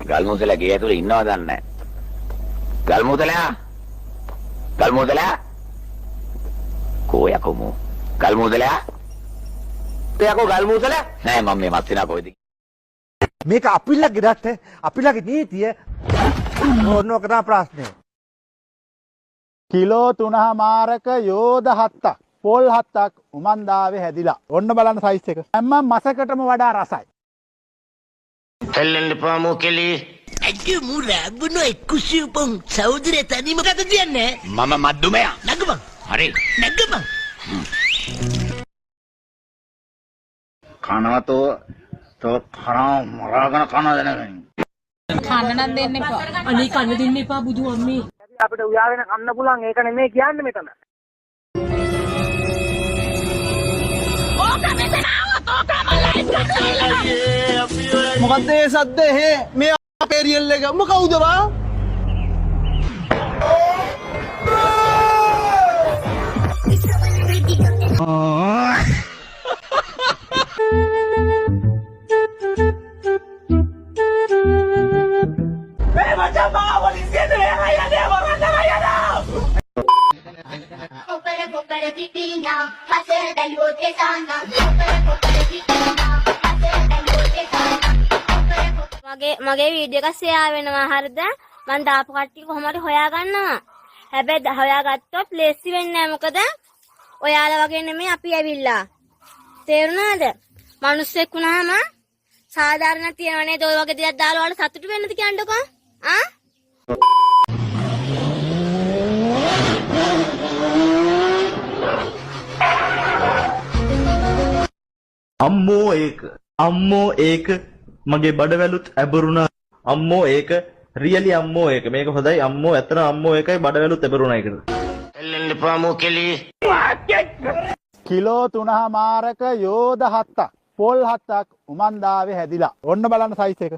ගල්මුදලා ගේ ඇතුලේ ඉන්නවද දන්නේ නැහැ. ගල්මුදලා කෝයකමු. ගල්මුදලා තේකෝ ගල්මුදලා නෑ මම මේ මස්තිනා කොයිද මේක අපිල්ලගේ රට අපිල්ලගේ නීතිය ඕනෝ කරා ප්‍රශ්නේ. කිලෝ 3මාරක යෝධ 7ක් පොල් 7ක් උමන්දාවේ හැදිලා. ඔන්න බලන්න සයිස් එක. හැම මසකටම වඩා රසයි. එල්ලෙන්න පාමු කෙලි. අජු මුරා බුනෝ කුසියුපම් සෞදරේ තනි මොකද කියන්නේ? මම මද්දුමයා. නගමන්. හරි. නගමන්. කනවතෝ තෝ කන මරාගෙන කන දෙනගනි. කන්න නම් දෙන්න එපා. අනේ කන්න දෙන්න එපා බුදු අම්මේ. අපිට උයාගෙන කන්න පුළුවන් ඒක නෙමෙයි කියන්නේ මෙතන. මොකද්ද මේ සද්ද මේ අපේ රියල් එක මොකවුද බා? මගේ වීඩියෝ එක ෂෙයා වෙනවා හරිද? මම දාපු කට්ටිය කොහොම හරි හොයා ගන්නවා. හැබැයි හොයාගත්තොත් ලේසි වෙන්නේ නැහැ. මොකද ඔයාලා වගේ නෙමෙයි අපි ඇවිල්ලා. තේරුණාද? මිනිස්සෙක් වුණාම සාධාරණ තියනවා නේද? ඔය වගේ දෙයක් දාලා වල සතුටු වෙන්නද කියන්නකෝ. ආ? අම්මෝ ඒක මගේ බඩවැලුත් ඇබරුණා. අම්මෝ ඒක රියලි අම්මෝ ඒක මේක හොඳයි. අම්මෝ ඇත්තන අම්මෝ ඒකයි බඩවැලුත් ඇබරුණා ඒකට. එල්ලෙන්න පාමු කෙලි. කිලෝ 3මාරක යෝධ 7ක් පොල් 7ක් උමන්දාවේ හැදිලා. ඔන්න බලන්න සයිස් එක.